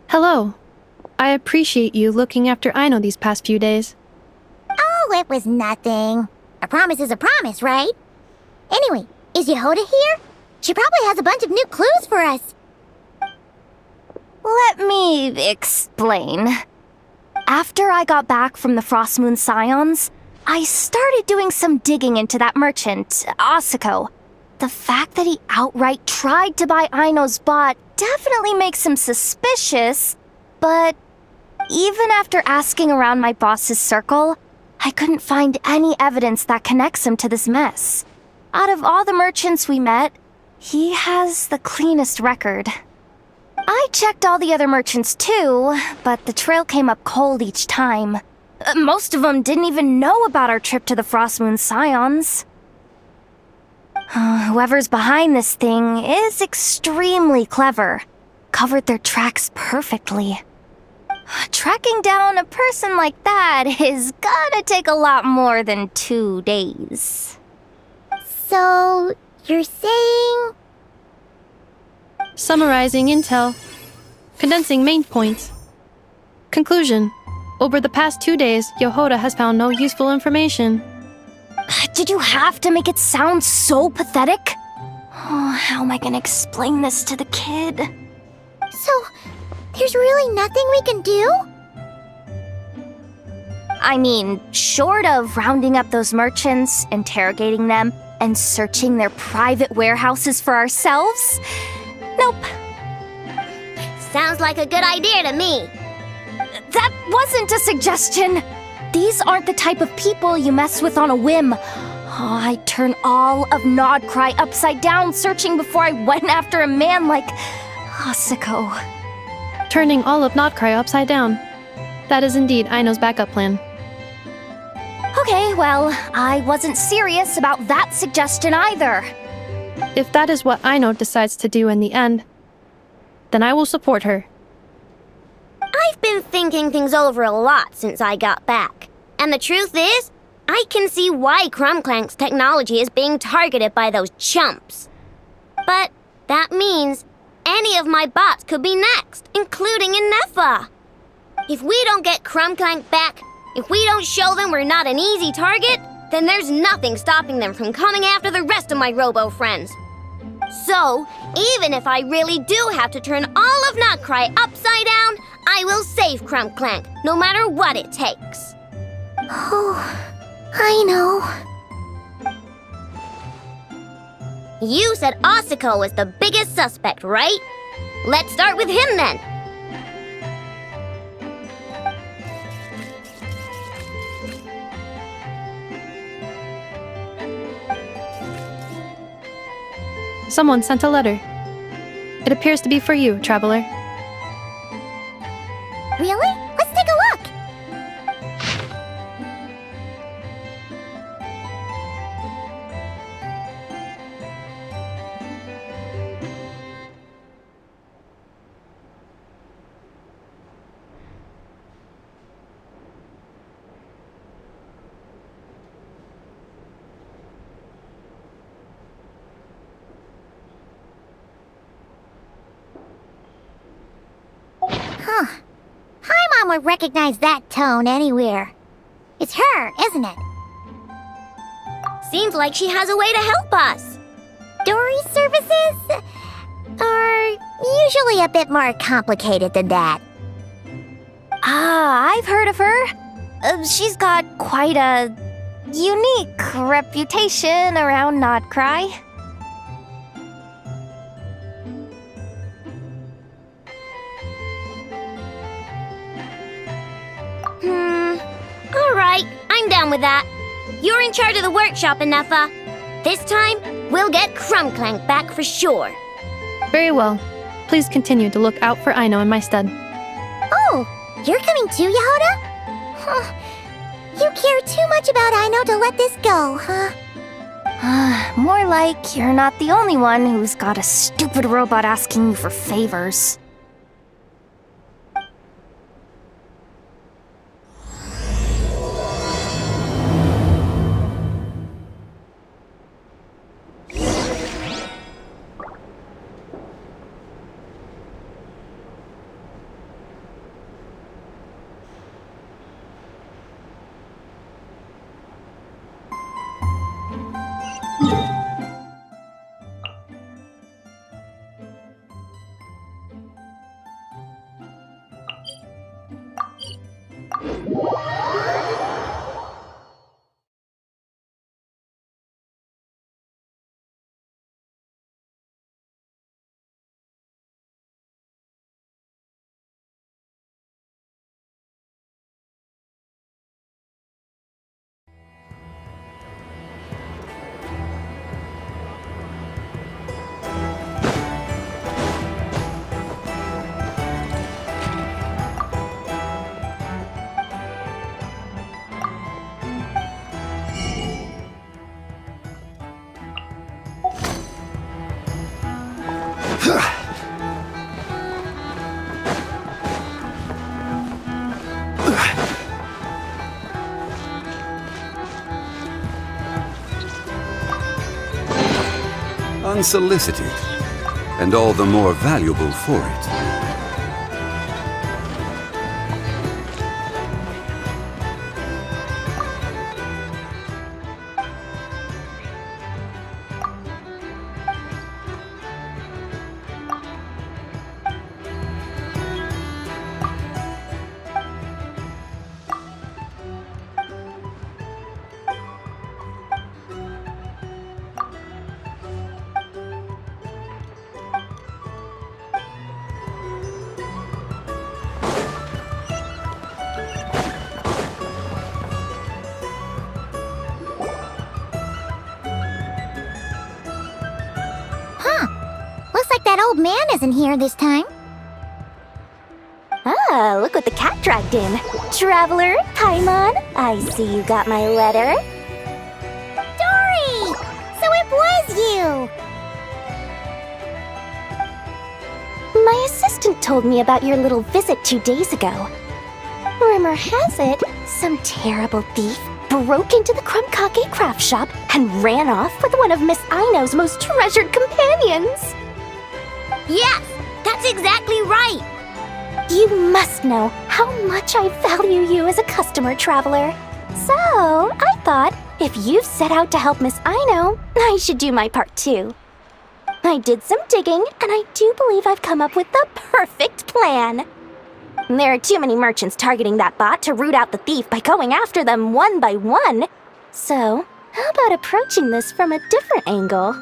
Hello. I appreciate you looking after Aino these past few days. Oh, it was nothing. A promise is a promise, right? Anyway, is Yehoda here? She probably has a bunch of new clues for us. Let me explain. After I got back from the Frost Moon Scions, I started doing some digging into that merchant, Asako. The fact that he outright tried to buy Aino's bot definitely makes him suspicious, but even after asking around my boss's circle, I couldn't find any evidence that connects him to this mess. Out of all the merchants we met, he has the cleanest record. I checked all the other merchants too, but the trail came up cold each time. Most of them didn't even know about our trip to the Frost Moon Scions. Whoever's behind this thing is extremely clever. Covered their tracks perfectly. Tracking down a person like that is gonna take a lot more than 2 days. So, you're saying... Summarizing intel. Condensing main points. Conclusion. Over the past 2 days, Yehoda has found no useful information. Did you have to make it sound so pathetic? Oh, how am I gonna explain this to the kid? So, there's really nothing we can do? I mean, short of rounding up those merchants, interrogating them, and searching their private warehouses for ourselves? Nope. Sounds like a good idea to me. That wasn't a suggestion! These aren't the type of people you mess with on a whim. Oh, I'd turn all of Nodcry upside down searching before I went after a man like Asako. Turning all of Nodcry upside down. That is indeed Aino's backup plan. Okay, well, I wasn't serious about that suggestion either. If that is what Aino decides to do in the end, then I will support her. I've been thinking things over a lot since I got back. And the truth is, I can see why Clank's technology is being targeted by those chumps. But that means any of my bots could be next, including Inefa. If we don't get Clank back, if we don't show them we're not an easy target, then there's nothing stopping them from coming after the rest of my robo-friends. So, even if I really do have to turn all of Nodcry upside down, I will save Clank, no matter what it takes. Oh, I know. You said Asako was the biggest suspect, right? Let's start with him then. Someone sent a letter. It appears to be for you, traveler. Really? Let's take a look! Huh. Paimon would recognize that tone anywhere. It's her, isn't it? Seems like she has a way to help us. Dory's services are usually a bit more complicated than that. Ah, I've heard of her. She's got quite a unique reputation around Notcry. Alright, I'm down with that. You're in charge of the workshop, Enougha. This time, we'll get Clank back for sure. Very well. Please continue to look out for Aino in my stead. Oh, you're coming too, Yehoda? Huh. You care too much about Aino to let this go, huh? More like you're not the only one who's got a stupid robot asking you for favors. Unsolicited, and all the more valuable for it. That old man isn't here this time. Ah, look what the cat dragged in. Traveler, Paimon, I see you got my letter. Dory! So it was you! My assistant told me about your little visit 2 days ago. Rumor has it, some terrible thief broke into the Krumkake craft shop and ran off with one of Miss Aino's most treasured companions. Yes, that's exactly right. You must know how much I value you as a customer, traveler. So, I thought, if you've set out to help Miss Aino, I should do my part too. I did some digging, and I do believe I've come up with the perfect plan. There are too many merchants targeting that bot to root out the thief by going after them one by one. So, how about approaching this from a different angle?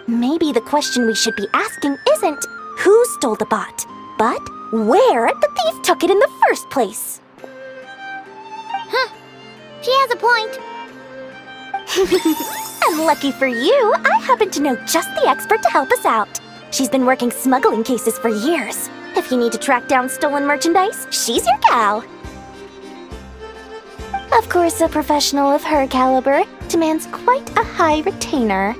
Maybe the question we should be asking isn't who stole the bot, but where the thief took it in the first place. Huh. She has a point. And And lucky for you, I happen to know just the expert to help us out. She's been working smuggling cases for years. If you need to track down stolen merchandise, she's your gal. Of course, a professional of her caliber demands quite a high retainer.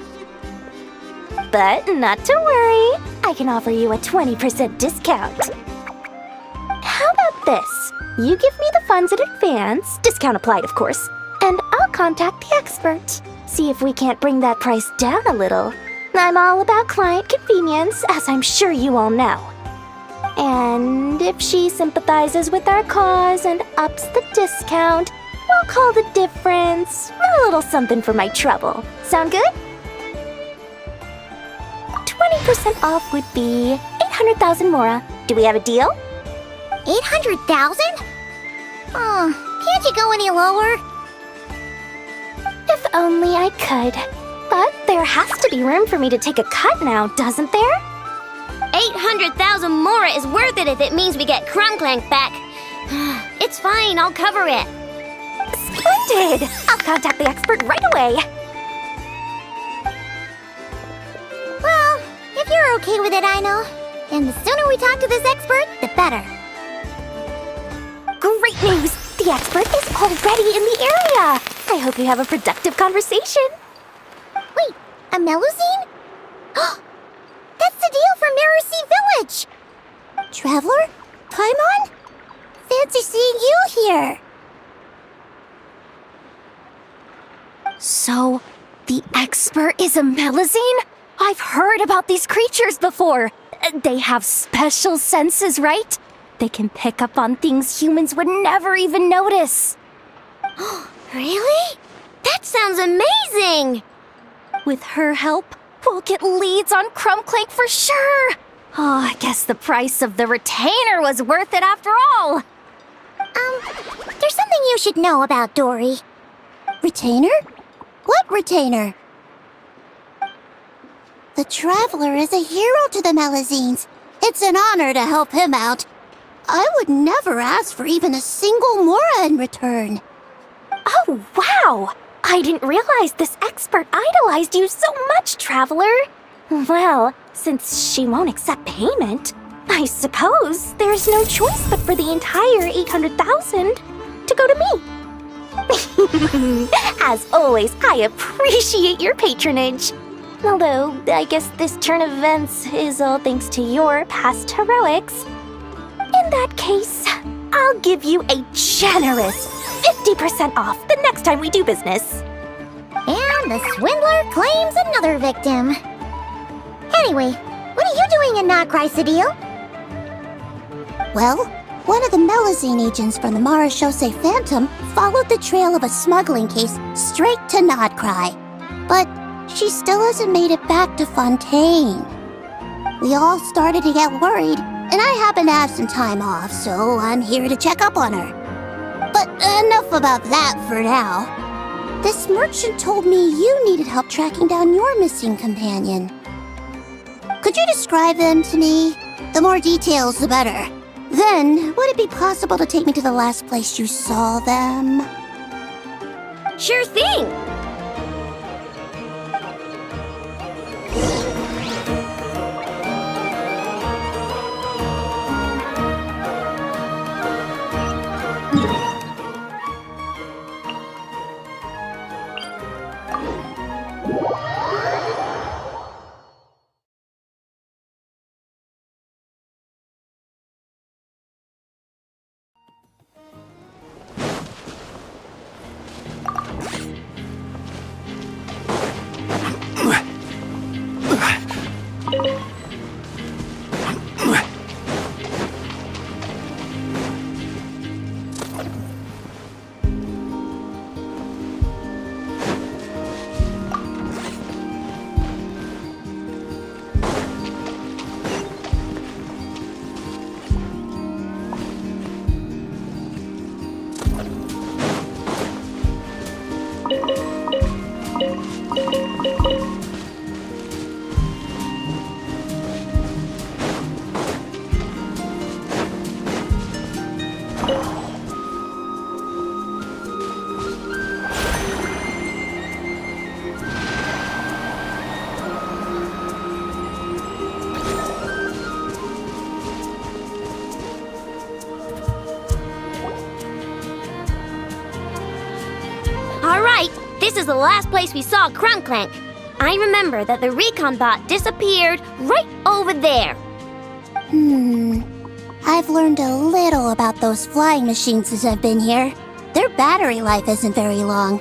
But not to worry, I can offer you a 20% discount. How about this? You give me the funds in advance, discount applied of course, and I'll contact the expert. See if we can't bring that price down a little. I'm all about client convenience, as I'm sure you all know. And if she sympathizes with our cause and ups the discount, we'll call the difference a little something for my trouble. Sound good? 20% off would be 800,000 mora. Do we have a deal? 800,000? Can't you go any lower? If only I could. But there has to be room for me to take a cut now, doesn't there? 800,000 mora is worth it if it means we get Clank back. It's fine, I'll cover it. Splendid! I'll contact the expert right away. Well, if you're okay with it, I know. And the sooner we talk to this expert, the better. Great news! The expert is already in the area! I hope you have a productive conversation. Wait, a Melusine? That's the deal from Mirror Village! Traveler? Paimon? Fancy seeing you here! So, the expert is a Melusine? I've heard about these creatures before. They have special senses, right? They can pick up on things humans would never even notice. Really? That sounds amazing! With her help, we'll get leads on Clank for sure. Oh, I guess the price of the retainer was worth it after all. There's something you should know about Dory. Retainer? What retainer? The Traveler is a hero to the Melusines. It's an honor to help him out. I would never ask for even a single mora in return. Oh, wow! I didn't realize this expert idolized you so much, Traveler. Well, since she won't accept payment, I suppose there's no choice but for the entire 800,000 to go to me. As always, I appreciate your patronage. Although, I guess this turn of events is all thanks to your past heroics. In that case, I'll give you a generous 50% off the next time we do business. And the swindler claims another victim. Anyway, what are you doing in Notcry, Sadil? Well, one of the Melusine agents from the Marechaussee Phantom followed the trail of a smuggling case straight to Notcry. But she still hasn't made it back to Fontaine. We all started to get worried, and I happen to have some time off, so I'm here to check up on her. But enough about that for now. This merchant told me you needed help tracking down your missing companion. Could you describe them to me? The more details, the better. Then, would it be possible to take me to the last place you saw them? Sure thing! this is the last place we saw Clank. I remember that the recon bot disappeared right over there. I've learned a little about those flying machines since I've been here. Their battery life isn't very long.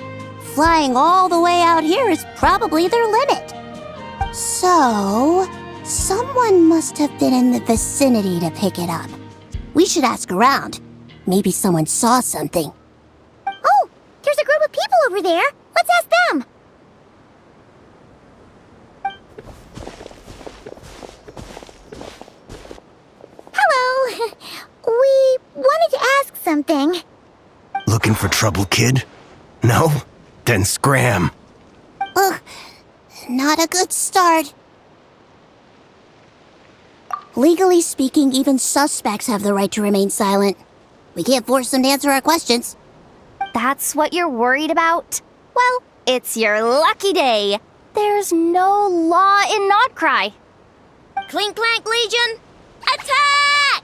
Flying all the way out here is probably their limit. So, someone must have been in the vicinity to pick it up. We should ask around. Maybe someone saw something. Oh, there's a group of people over there. Let's ask them. Hello. We wanted to ask something. Looking for trouble, kid? No? Then scram. Ugh, not a good start. Legally speaking, even suspects have the right to remain silent. We can't force them to answer our questions. That's what you're worried about? Well, it's your lucky day. There's no law in Notcry. Clink Legion, attack!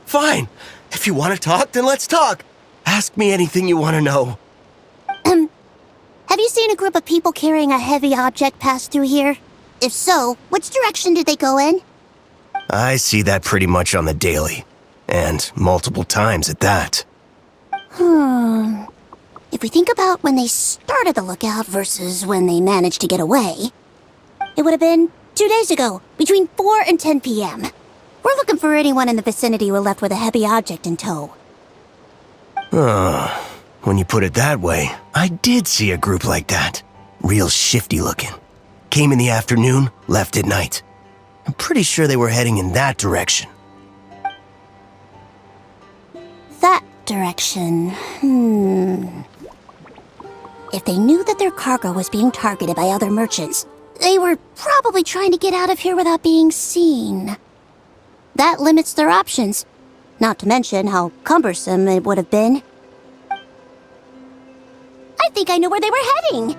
Fine. If you want to talk, then let's talk. Ask me anything you want to know. Have you seen a group of people carrying a heavy object pass through here? If so, which direction did they go in? I see that pretty much on the daily. And multiple times at that. If we think about when they started the lookout versus when they managed to get away, it would have been 2 days ago, between 4 and 10 p.m. We're looking for anyone in the vicinity who left with a heavy object in tow. When you put it that way, I did see a group like that. Real shifty looking. Came in the afternoon, left at night. I'm pretty sure they were heading in that direction. That direction, If they knew that their cargo was being targeted by other merchants, they were probably trying to get out of here without being seen. That limits their options, not to mention how cumbersome it would have been. I think I know where they were heading.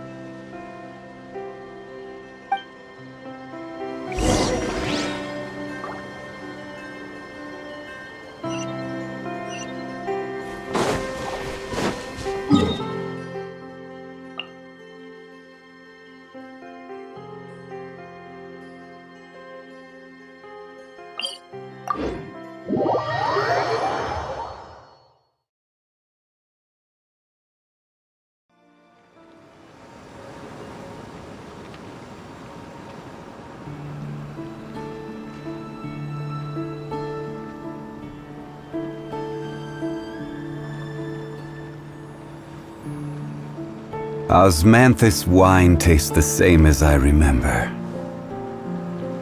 Osmanthus wine tastes the same as I remember.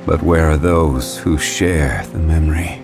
But where are those who share the memory?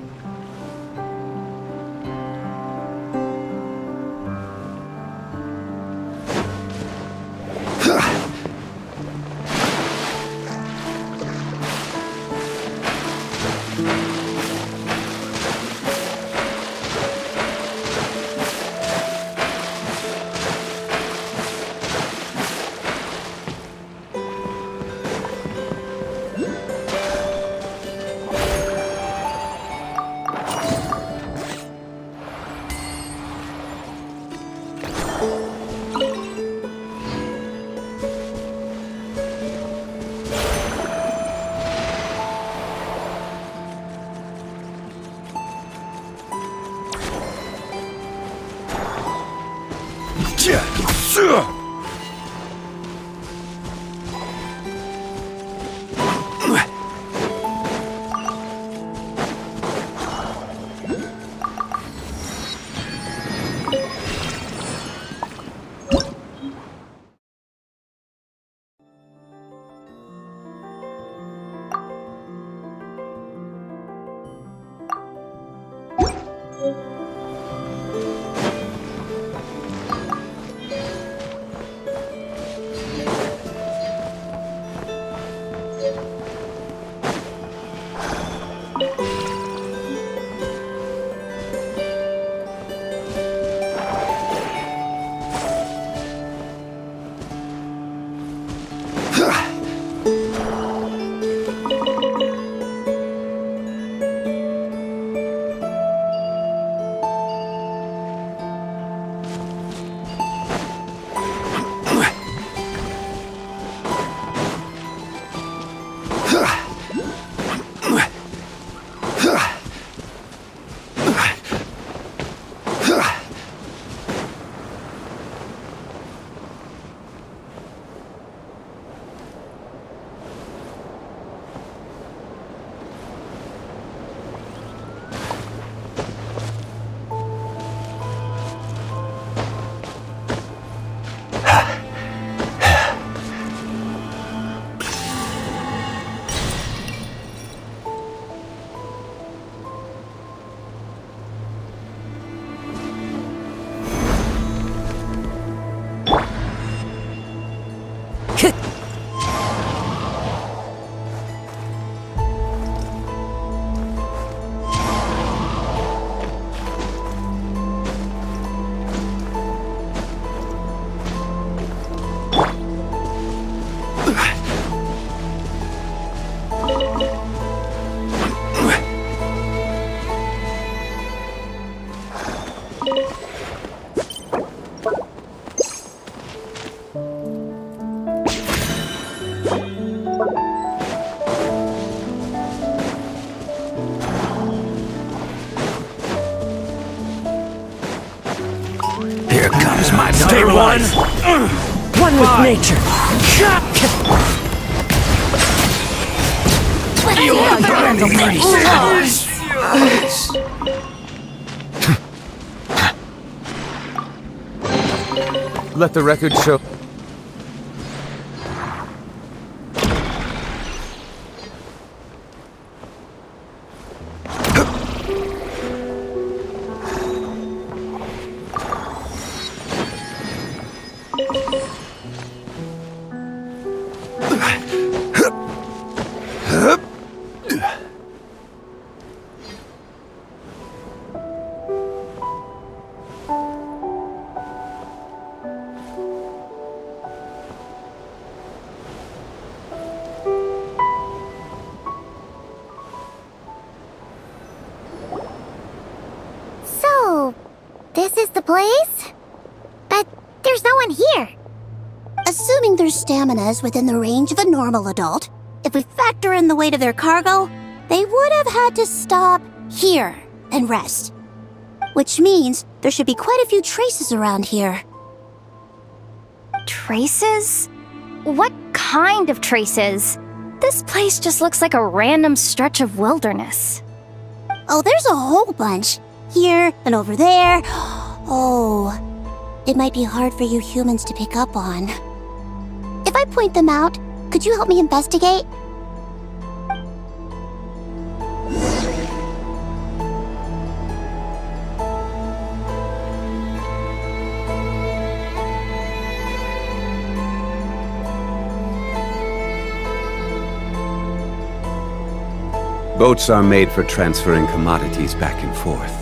Here comes my Stay one. One with nature. Let the record show. So, this is the place? But there's no one here. Assuming their stamina is within the range of a normal adult, if we factor in the weight of their cargo, they would have had to stop here and rest. Which means there should be quite a few traces around here. Traces? What kind of traces? This place just looks like a random stretch of wilderness. Oh, there's a whole bunch. Here and over there. Oh, it might be hard for you humans to pick up on. If I point them out, could you help me investigate? Boats are made for transferring commodities back and forth.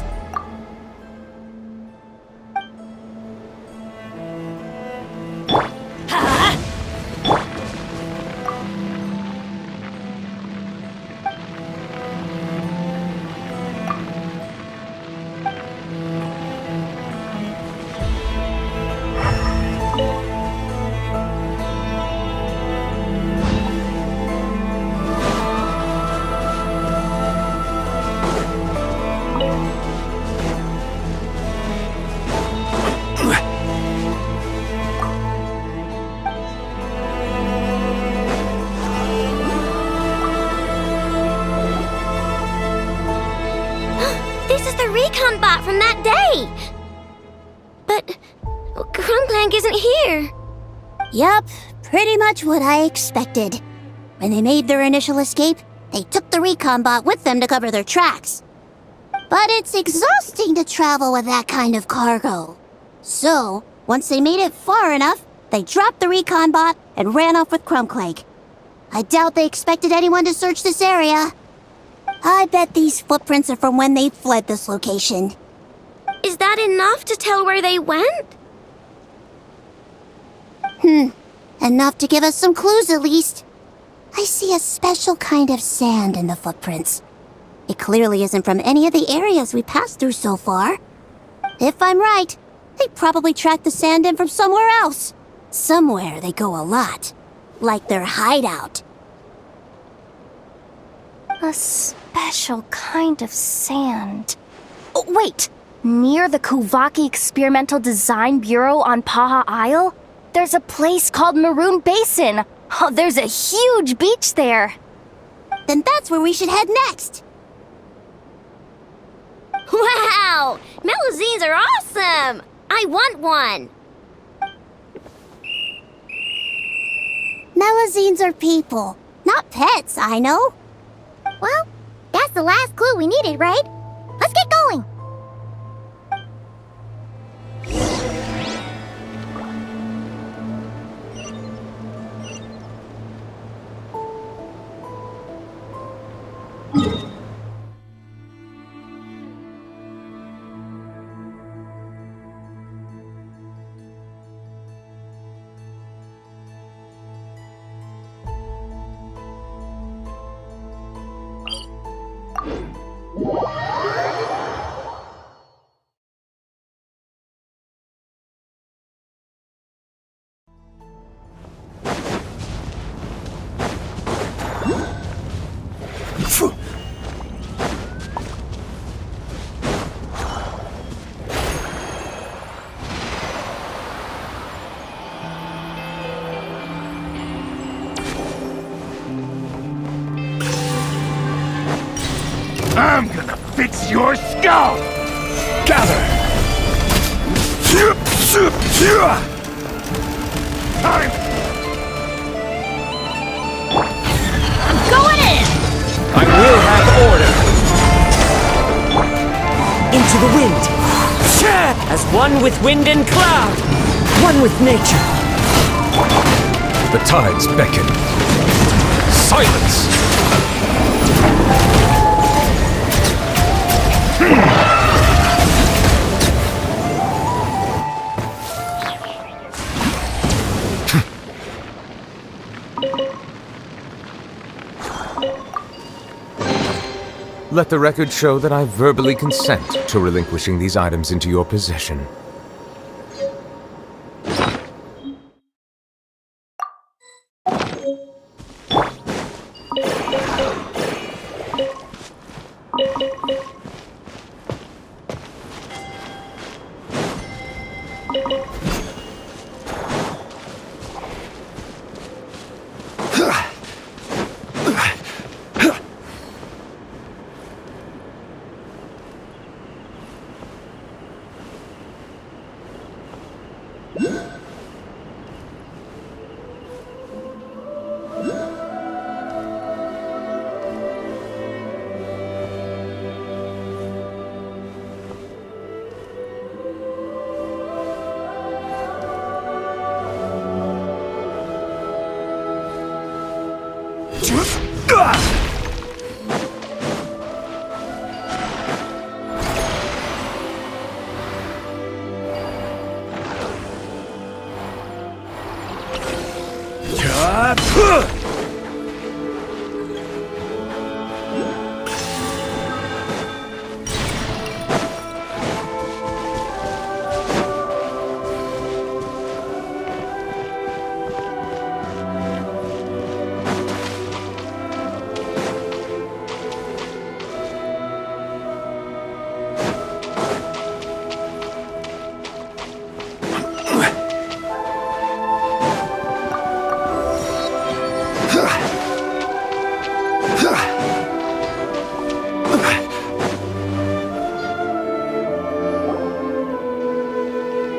This is the recon bot from that day! But Clank isn't here. Yup, pretty much what I expected. When they made their initial escape, they took the recon bot with them to cover their tracks. But it's exhausting to travel with that kind of cargo. So, once they made it far enough, they dropped the recon bot and ran off with Clank. I doubt they expected anyone to search this area. I bet these footprints are from when they fled this location. Is that enough to tell where they went? Enough to give us some clues at least. I see a special kind of sand in the footprints. It clearly isn't from any of the areas we passed through so far. If I'm right, they probably tracked the sand in from somewhere else. Somewhere they go a lot. Like their hideout. A special kind of sand. Oh, wait! Near the Kuvaki Experimental Design Bureau on Paha Isle, there's a place called Maroon Basin. Oh, there's a huge beach there. Then that's where we should head next. Wow! Melusines are awesome! I want one! Melusines are people, not pets, I know. Well, that's the last clue we needed, right? Let's get going! It's your skull! Gather! Time! Going in! I will have order. Into the wind! As one with wind and cloud! One with nature! The tides beckon. Silence! Let the record show that I verbally consent to relinquishing these items into your possession.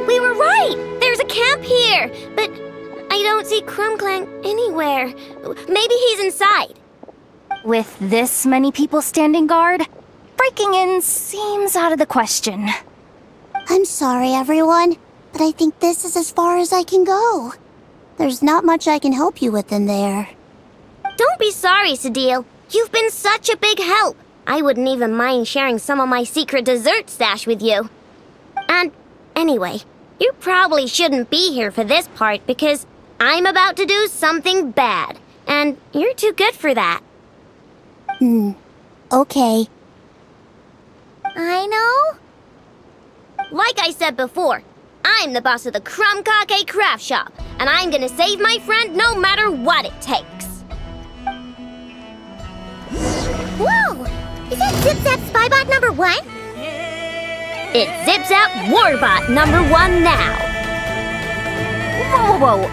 We were right! There's a camp here! But I don't see Clank anywhere. Maybe he's inside. With this many people standing guard, breaking in seems out of the question. I'm sorry, everyone, but I think this is as far as I can go. There's not much I can help you with in there. Don't be sorry, Sadil. You've been such a big help. I wouldn't even mind sharing some of my secret dessert stash with you. And anyway, you probably shouldn't be here for this part because I'm about to do something bad, and you're too good for that. Okay. I know. Like I said before, I'm the boss of the Crumb-Cake Craft Shop, and I'm gonna save my friend no matter what it takes. Whoa! Is that Zip-Zap Spybot number 1? It's Zip-Zap Warbot number 1 now. Whoa.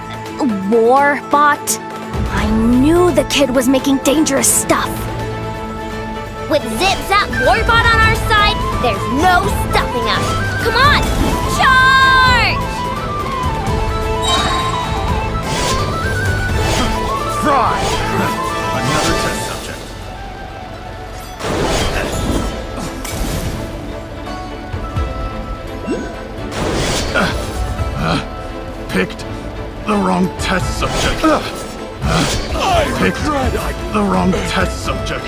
Warbot? I knew the kid was making dangerous stuff. With Zip-Zap Warbot on our side, there's no stopping us. Come on! Charge! Fry! Another test subject. Picked the wrong test subject. I picked the wrong test subject.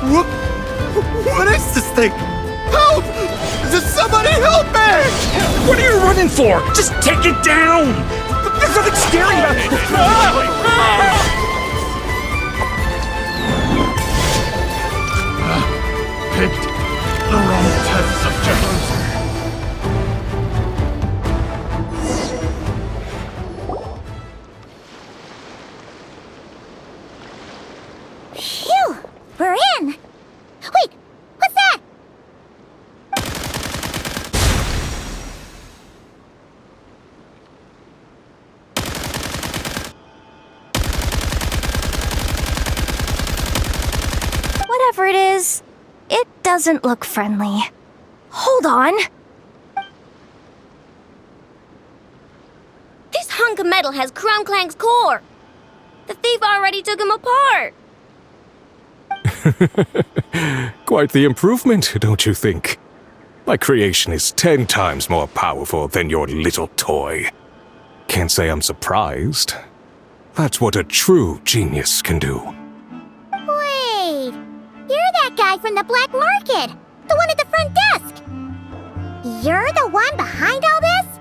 What is this thing? Help! Does somebody help me? What are you running for? Just take it down! There's nothing scary about it! Picked the wrong test subject. Phew! We're in! Wait! What's that? Whatever it is, doesn't look friendly. Hold on. This hunk of metal has Clank's core. The thief already took him apart. Quite the improvement, don't you think? My creation is 10 times more powerful than your little toy. Can't say I'm surprised. That's what a true genius can do. Wait, you're that guy from the black market, the one at the front desk. You're the one behind all this?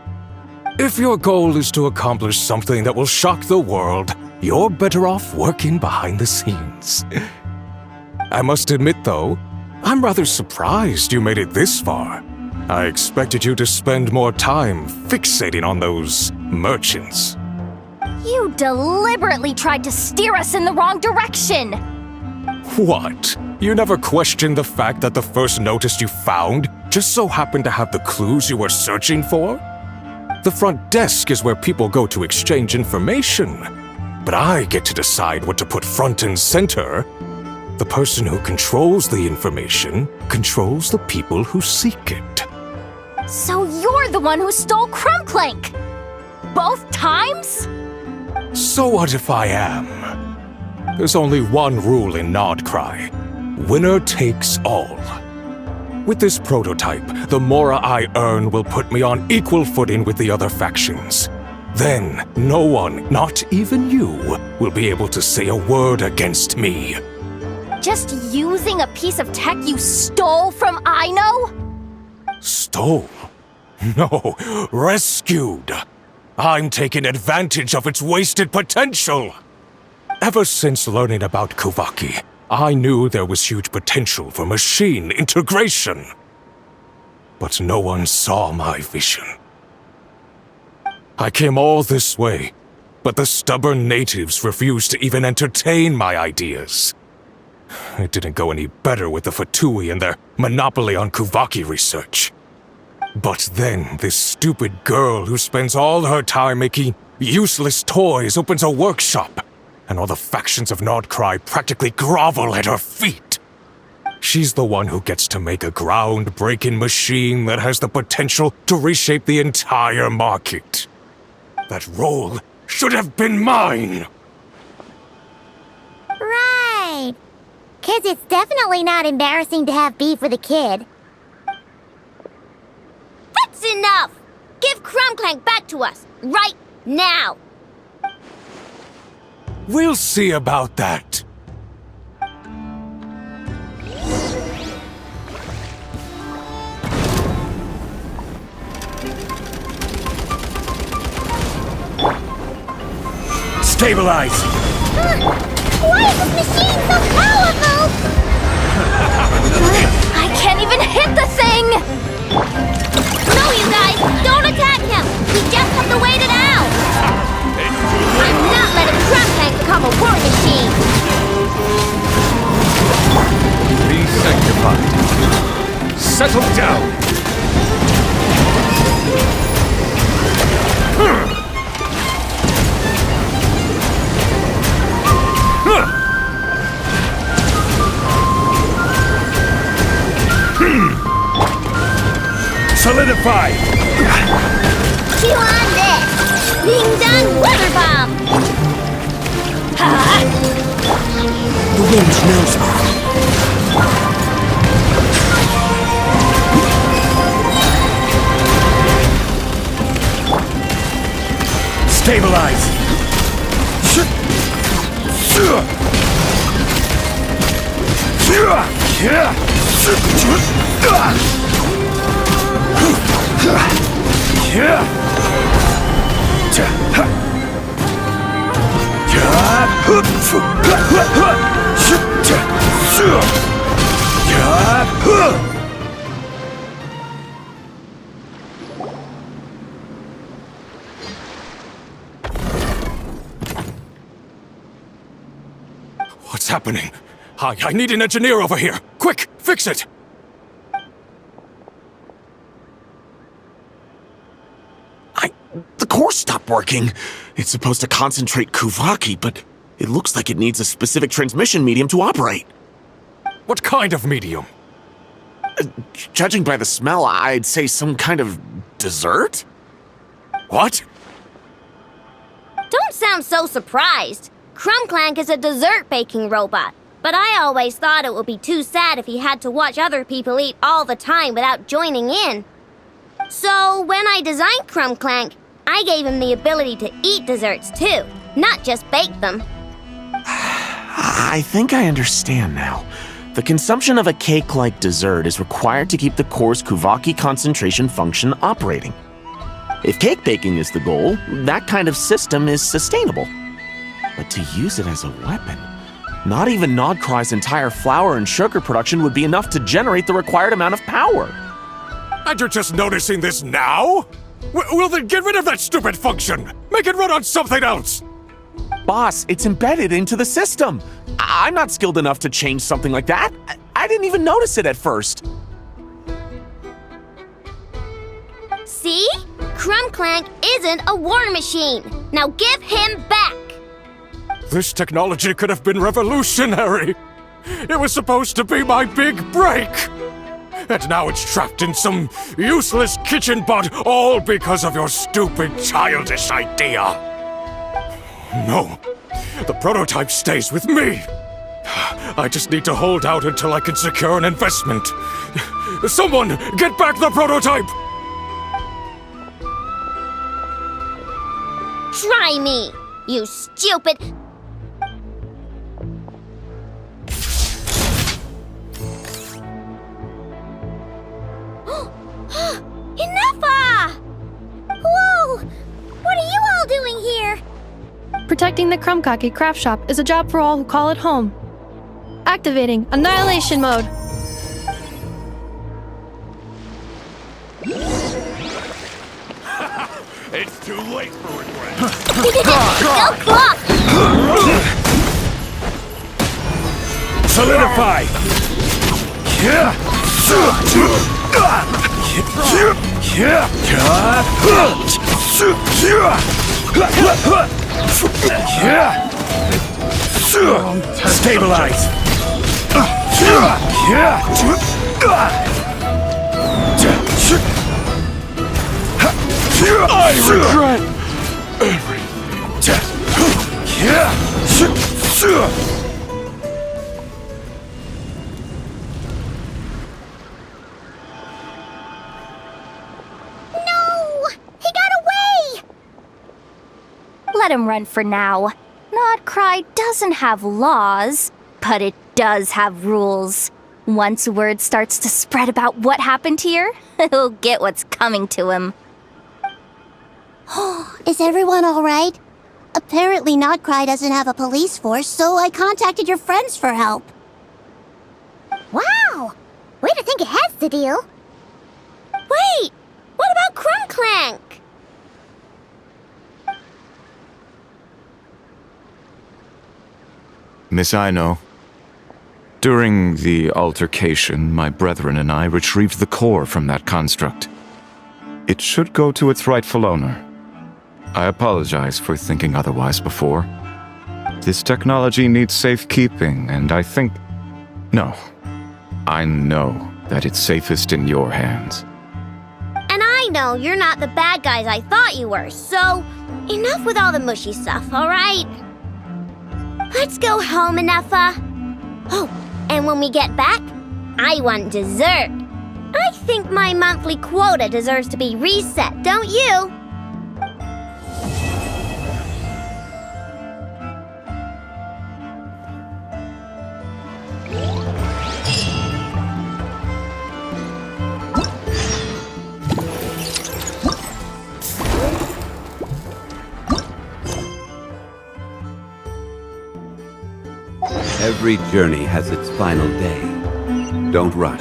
If your goal is to accomplish something that will shock the world, you're better off working behind the scenes. I must admit, though, I'm rather surprised you made it this far. I expected you to spend more time fixating on those merchants. You deliberately tried to steer us in the wrong direction! What? You never questioned the fact that the first notice you found just so happened to have the clues you were searching for? The front desk is where people go to exchange information. But I get to decide what to put front and center. The person who controls the information controls the people who seek it. So you're the one who stole Clank! Both times? So what if I am? There's only one rule in Nodcry. Winner takes all. With this prototype, the Mora I earn will put me on equal footing with the other factions. Then, no one, not even you, will be able to say a word against me. Just using a piece of tech you stole from Aino? Stole? No, rescued. I'm taking advantage of its wasted potential. Ever since learning about Kuvaki, I knew there was huge potential for machine integration. But no one saw my vision. I came all this way, but the stubborn natives refused to even entertain my ideas. It didn't go any better with the Fatui and their monopoly on Kuvaki research. But then, this stupid girl who spends all her time making useless toys opens a workshop, and all the factions of Nodcry practically grovel at her feet. She's the one who gets to make a groundbreaking machine that has the potential to reshape the entire market. That role should have been mine! Right. 'Cause it's definitely not embarrassing to have beef with a kid. That's enough! Give Clank back to us, right now! We'll see about that. Stabilize! Why is this machine so powerful? I can't even hit the thing! No, you guys! Don't attack him! We just have to wait it out! I'm not letting Clank become a war machine! Be sanctified. Settle down. Solidify! Chew on this! Ding dong weather bomb! The wind knows me. Stabilize! What's happening? I need an engineer over here! Quick, fix it! The core stopped working. It's supposed to concentrate Kuvaki, but it looks like it needs a specific transmission medium to operate. What kind of medium? Judging by the smell, I'd say some kind of dessert? What? Don't sound so surprised. Clank is a dessert baking robot, but I always thought it would be too sad if he had to watch other people eat all the time without joining in. So when I designed Clank, I gave him the ability to eat desserts too, not just bake them. I think I understand now. The consumption of a cake-like dessert is required to keep the core's Kuvaki concentration function operating. If cake baking is the goal, that kind of system is sustainable. But to use it as a weapon, not even Nodcry's entire flour and sugar production would be enough to generate the required amount of power. And you're just noticing this now? Well then get rid of that stupid function! Make it run on something else! Boss, it's embedded into the system. I'm not skilled enough to change something like that. I didn't even notice it at first. See? Clank isn't a war machine. Now give him back! This technology could have been revolutionary! It was supposed to be my big break! And now it's trapped in some useless kitchen bot, all because of your stupid, childish idea! No, the prototype stays with me! I just need to hold out until I can secure an investment. Someone, get back the prototype! Try me, you stupid... Enough! Whoa! What are you all doing here? Protecting the Krumkake craft shop is a job for all who call it home. Activating Annihilation Mode. It's too late for regret. Go clock! Solidify! Stabilize! I regret everything. Let him run for now. Nodcry doesn't have laws, but it does have rules. Once word starts to spread about what happened here, he'll get what's coming to him. Is everyone all right? Apparently Nodcry doesn't have a police force, so I contacted your friends for help. Wow! Way to think ahead, Sadil. Wait! What about Clank? Miss Aino, during the altercation, my brethren and I retrieved the core from that construct. It should go to its rightful owner. I apologize for thinking otherwise before. This technology needs safekeeping, and I think... No. I know that it's safest in your hands. And I know you're not the bad guys I thought you were, so enough with all the mushy stuff, alright? Let's go home, Enougha. Oh, and when we get back, I want dessert. I think my monthly quota deserves to be reset, don't you? Every journey has its final day. Don't rush.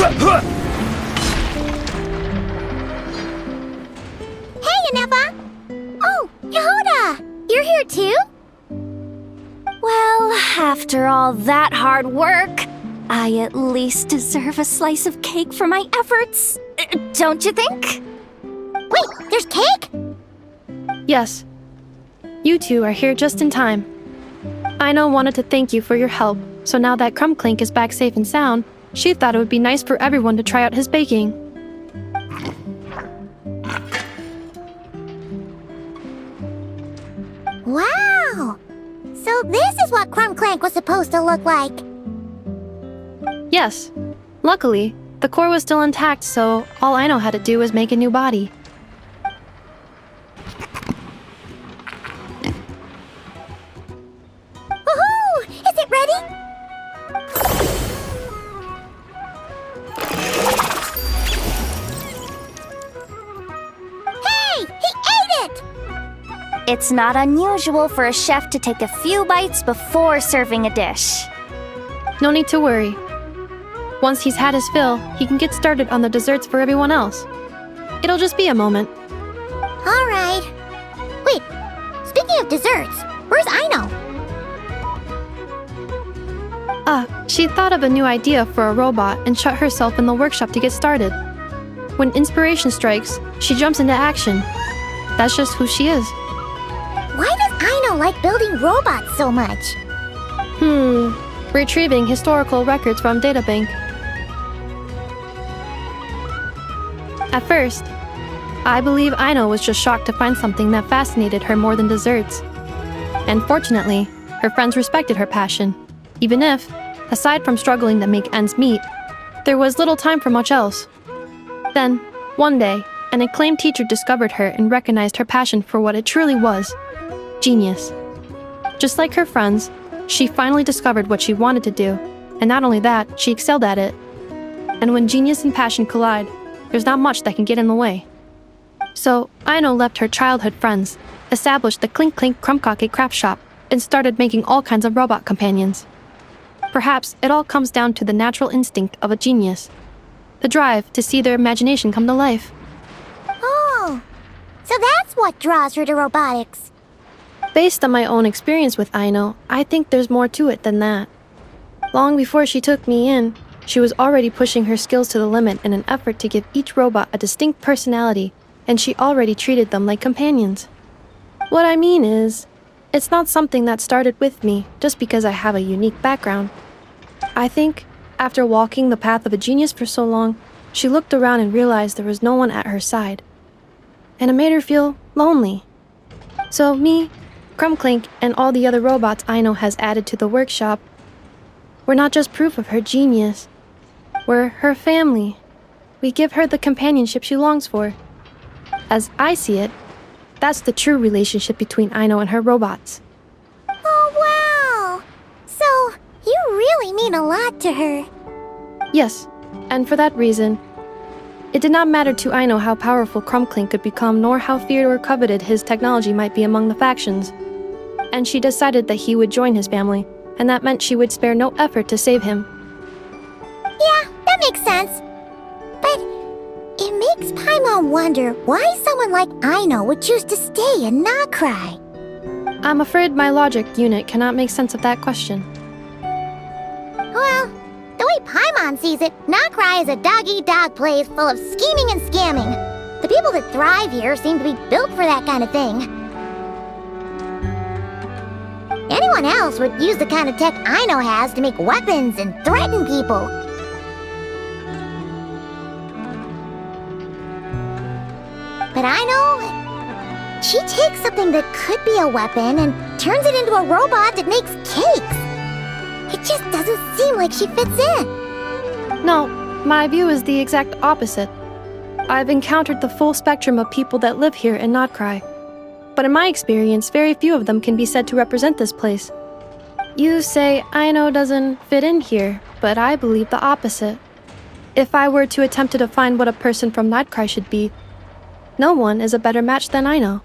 Hey, Anefa! Oh, Yehuda! You're here too? Well, after all that hard work, I at least deserve a slice of cake for my efforts. Don't you think? Wait, there's cake? Yes. You two are here just in time. Ino wanted to thank you for your help, so now that Clink is back safe and sound, she thought it would be nice for everyone to try out his baking. Wow! So this is what Clank was supposed to look like. Yes. Luckily, the core was still intact, so all Ino had to do was make a new body. Woohoo! Is it ready? Hey! He ate it! It's not unusual for a chef to take a few bites before serving a dish. No need to worry. Once he's had his fill, he can get started on the desserts for everyone else. It'll just be a moment. All right. Wait, speaking of desserts, where's Ino? She thought of a new idea for a robot and shut herself in the workshop to get started. When inspiration strikes, she jumps into action. That's just who she is. Why does Ino like building robots so much? Retrieving historical records from databank. At first, I believe Ino was just shocked to find something that fascinated her more than desserts. And fortunately, her friends respected her passion, even if, aside from struggling to make ends meet, there was little time for much else. Then, one day, an acclaimed teacher discovered her and recognized her passion for what it truly was: genius. Just like her friends, she finally discovered what she wanted to do, and not only that, she excelled at it. And when genius and passion collide, there's not much that can get in the way. So, Ino left her childhood friends, established the Clink Crumbcocky craft shop, and started making all kinds of robot companions. Perhaps it all comes down to the natural instinct of a genius, the drive to see their imagination come to life. Oh, so that's what draws her to robotics. Based on my own experience with Ino, I think there's more to it than that. Long before she took me in, she was already pushing her skills to the limit in an effort to give each robot a distinct personality, and she already treated them like companions. What I mean is, it's not something that started with me just because I have a unique background. I think, after walking the path of a genius for so long, she looked around and realized there was no one at her side. And it made her feel lonely. So me, Clink, and all the other robots Ino has added to the workshop, we're not just proof of her genius. We're her family. We give her the companionship she longs for. As I see it, that's the true relationship between Ino and her robots. Oh, wow! So, you really mean a lot to her. Yes, and for that reason, it did not matter to Ino how powerful Clink could become, nor how feared or coveted his technology might be among the factions. And she decided that he would join his family, and that meant she would spare no effort to save him. Yeah, that makes sense. But it makes Paimon wonder why someone like Ino would choose to stay and not cry. I'm afraid my logic unit cannot make sense of that question. Well, the way Paimon sees it, Nokrai is a dog-eat-dog place full of scheming and scamming. The people that thrive here seem to be built for that kind of thing. Anyone else would use the kind of tech Ino has to make weapons and threaten people. But Ino, she takes something that could be a weapon and turns it into a robot that makes cakes. It just doesn't seem like she fits in. No, my view is the exact opposite. I've encountered the full spectrum of people that live here in Nokrai. But in my experience, very few of them can be said to represent this place. You say Ino doesn't fit in here, but I believe the opposite. If I were to attempt to define what a person from Nokrai should be, no one is a better match than Ino.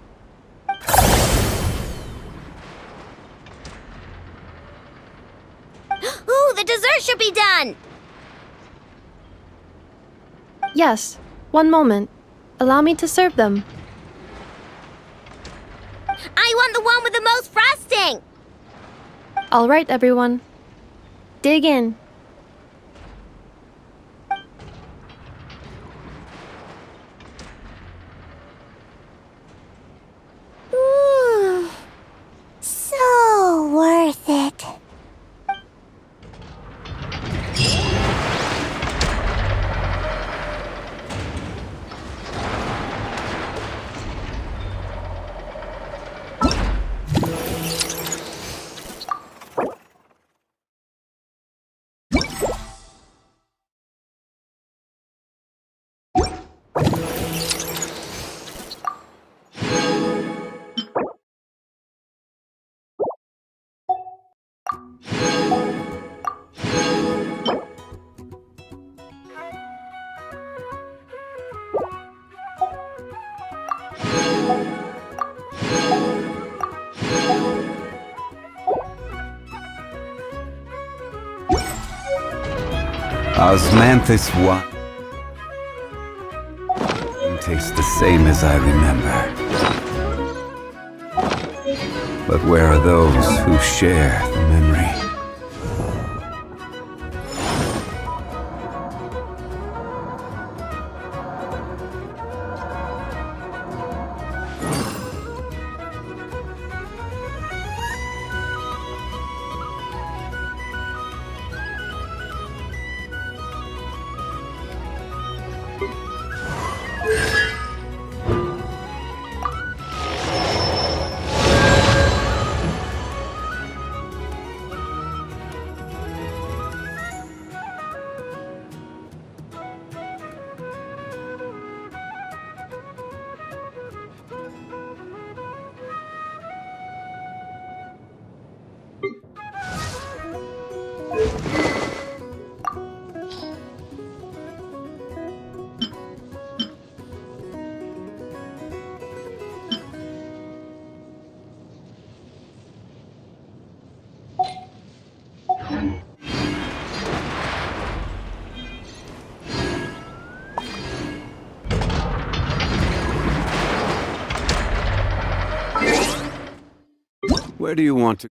Ooh, the dessert should be done! Yes, one moment. Allow me to serve them. I want the one with the most frosting! All right, everyone. Dig in. So worth it. Osmanthus wine tastes the same as I remember. But where are those who share the memory? Where do you want to